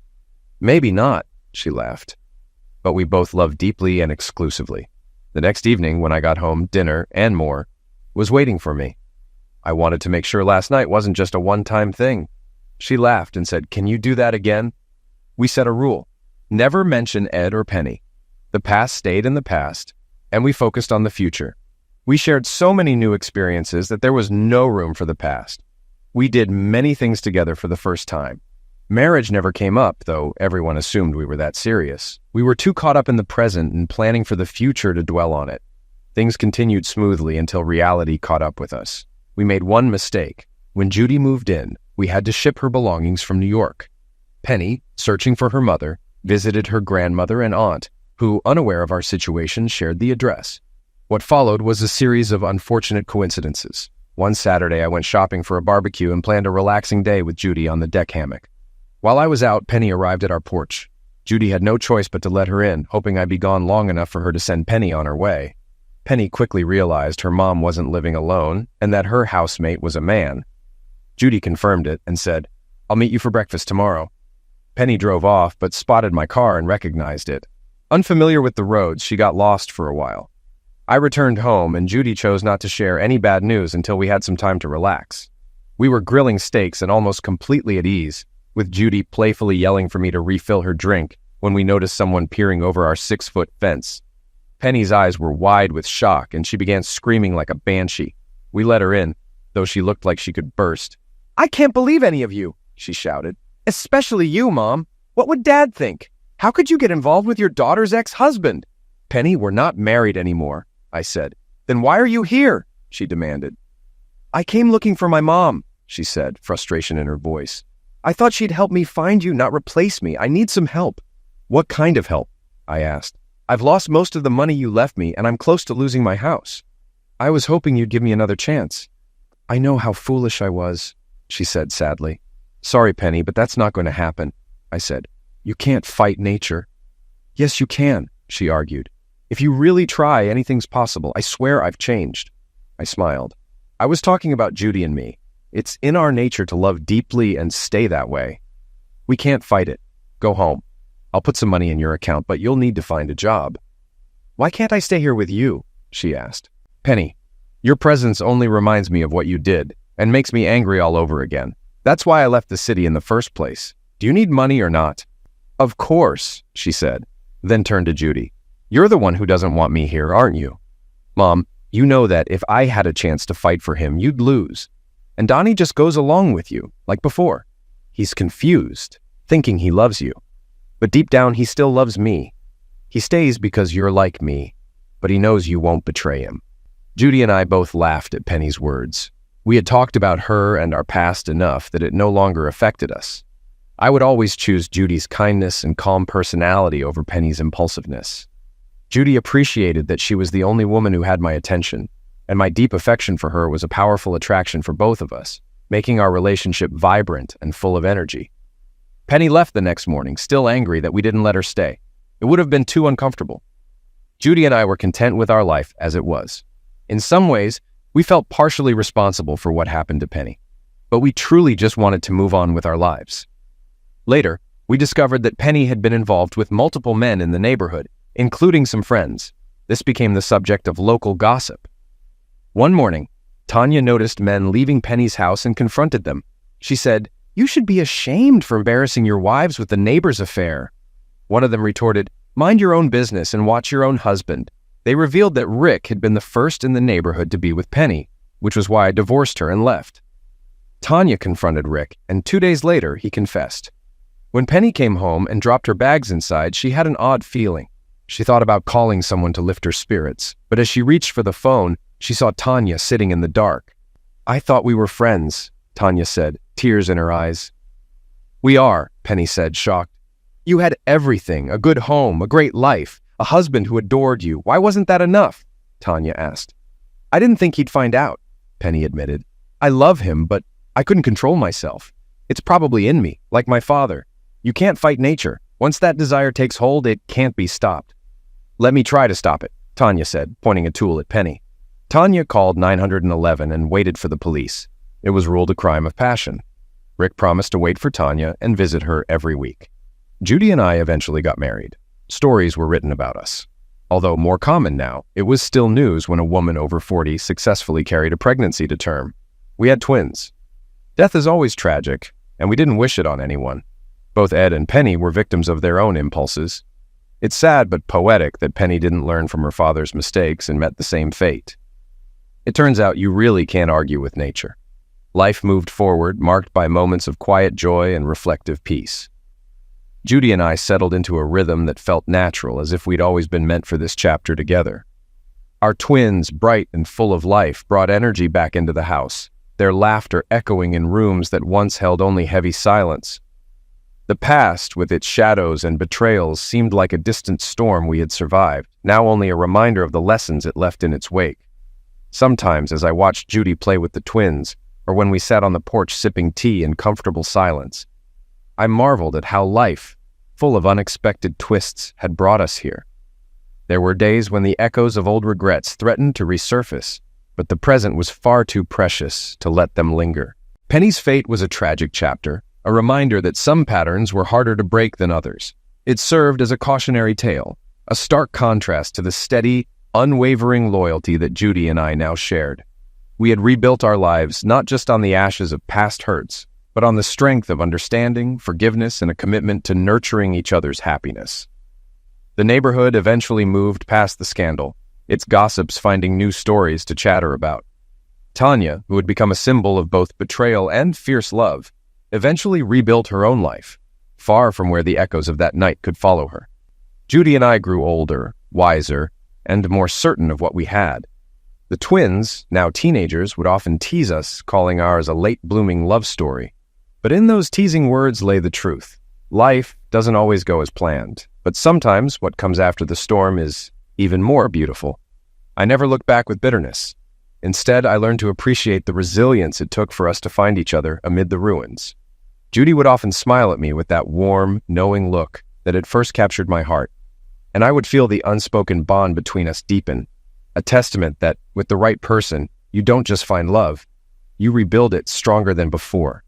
"Maybe not," she laughed. But we both loved deeply and exclusively. The next evening, when I got home, dinner, and more, was waiting for me. I wanted to make sure last night wasn't just a one-time thing. She laughed and said, "Can you do that again?" We set a rule. Never mention Ed or Penny. The past stayed in the past, and we focused on the future. We shared so many new experiences that there was no room for the past. We did many things together for the first time. Marriage never came up, though everyone assumed we were that serious. We were too caught up in the present and planning for the future to dwell on it. Things continued smoothly until reality caught up with us. We made one mistake. When Judy moved in, we had to ship her belongings from New York. Penny, searching for her mother, visited her grandmother and aunt, who, unaware of our situation, shared the address. What followed was a series of unfortunate coincidences. One Saturday, I went shopping for a barbecue and planned a relaxing day with Judy on the deck hammock. While I was out, Penny arrived at our porch. Judy had no choice but to let her in, hoping I'd be gone long enough for her to send Penny on her way. Penny quickly realized her mom wasn't living alone and that her housemate was a man. Judy confirmed it and said, "I'll meet you for breakfast tomorrow." Penny drove off but spotted my car and recognized it. Unfamiliar with the roads, she got lost for a while. I returned home and Judy chose not to share any bad news until we had some time to relax. We were grilling steaks and almost completely at ease, with Judy playfully yelling for me to refill her drink when we noticed someone peering over our 6-foot fence. Penny's eyes were wide with shock, and she began screaming like a banshee. We let her in, though she looked like she could burst. "I can't believe any of you," she shouted. "Especially you, Mom. What would Dad think? How could you get involved with your daughter's ex-husband?" "Penny, we're not married anymore," I said. "Then why are you here?" she demanded. "I came looking for my mom," she said, frustration in her voice. "I thought she'd help me find you, not replace me. I need some help." "What kind of help?" I asked. "I've lost most of the money you left me, and I'm close to losing my house. I was hoping you'd give me another chance." "I know how foolish I was," she said sadly. "Sorry, Penny, but that's not going to happen," I said. "You can't fight nature." "Yes, you can," she argued. "If you really try, anything's possible. I swear I've changed." I smiled. I was talking about Judy and me. It's in our nature to love deeply and stay that way. "We can't fight it. Go home. I'll put some money in your account, but you'll need to find a job." "Why can't I stay here with you?" she asked. "Penny, your presence only reminds me of what you did and makes me angry all over again. That's why I left the city in the first place. Do you need money or not?" "Of course," she said, then turned to Judy. "You're the one who doesn't want me here, aren't you? Mom, you know that if I had a chance to fight for him, you'd lose. And Donnie just goes along with you, like before. He's confused, thinking he loves you. But deep down, he still loves me. He stays because you're like me, but he knows you won't betray him." Judy and I both laughed at Penny's words. We had talked about her and our past enough that it no longer affected us. I would always choose Judy's kindness and calm personality over Penny's impulsiveness. Judy appreciated that she was the only woman who had my attention, and my deep affection for her was a powerful attraction for both of us, making our relationship vibrant and full of energy. Penny left the next morning, still angry that we didn't let her stay. It would have been too uncomfortable. Judy and I were content with our life as it was. In some ways, we felt partially responsible for what happened to Penny, but we truly just wanted to move on with our lives. Later, we discovered that Penny had been involved with multiple men in the neighborhood, including some friends. This became the subject of local gossip. One morning, Tanya noticed men leaving Penny's house and confronted them. She said, "You should be ashamed for embarrassing your wives with the neighbor's affair." One of them retorted, "Mind your own business and watch your own husband." They revealed that Rick had been the first in the neighborhood to be with Penny, which was why I divorced her and left. Tanya confronted Rick, and 2 days later, he confessed. When Penny came home and dropped her bags inside, she had an odd feeling. She thought about calling someone to lift her spirits, but as she reached for the phone, she saw Tanya sitting in the dark. "I thought we were friends," Tanya said, tears in her eyes. "We are," Penny said, shocked. "You had everything, a good home, a great life, a husband who adored you. Why wasn't that enough?" Tanya asked. "I didn't think he'd find out," Penny admitted. "I love him, but I couldn't control myself. It's probably in me, like my father. You can't fight nature. Once that desire takes hold, it can't be stopped." "Let me try to stop it," Tanya said, pointing a tool at Penny. Tanya called 911 and waited for the police. It was ruled a crime of passion. Rick promised to wait for Tanya and visit her every week. Judy and I eventually got married. Stories were written about us. Although more common now, it was still news when a woman over 40 successfully carried a pregnancy to term. We had twins. Death is always tragic, and we didn't wish it on anyone. Both Ed and Penny were victims of their own impulses. It's sad but poetic that Penny didn't learn from her father's mistakes and met the same fate. It turns out you really can't argue with nature. Life moved forward, marked by moments of quiet joy and reflective peace. Judy and I settled into a rhythm that felt natural, as if we'd always been meant for this chapter together. Our twins, bright and full of life, brought energy back into the house, their laughter echoing in rooms that once held only heavy silence. The past, with its shadows and betrayals, seemed like a distant storm we had survived, now only a reminder of the lessons it left in its wake. Sometimes, as I watched Judy play with the twins, or when we sat on the porch sipping tea in comfortable silence, I marveled at how life, full of unexpected twists, had brought us here. There were days when the echoes of old regrets threatened to resurface, but the present was far too precious to let them linger. Penny's fate was a tragic chapter, a reminder that some patterns were harder to break than others. It served as a cautionary tale, a stark contrast to the steady, unwavering loyalty that Judy and I now shared. We had rebuilt our lives not just on the ashes of past hurts, but on the strength of understanding, forgiveness, and a commitment to nurturing each other's happiness. The neighborhood eventually moved past the scandal, its gossips finding new stories to chatter about. Tanya, who had become a symbol of both betrayal and fierce love, eventually rebuilt her own life, far from where the echoes of that night could follow her. Judy and I grew older, wiser, and more certain of what we had. The twins, now teenagers, would often tease us, calling ours a late-blooming love story. But in those teasing words lay the truth. Life doesn't always go as planned, but sometimes what comes after the storm is even more beautiful. I never looked back with bitterness. Instead, I learned to appreciate the resilience it took for us to find each other amid the ruins. Judy would often smile at me with that warm, knowing look that had first captured my heart, and I would feel the unspoken bond between us deepen, a testament that, with the right person, you don't just find love, you rebuild it stronger than before.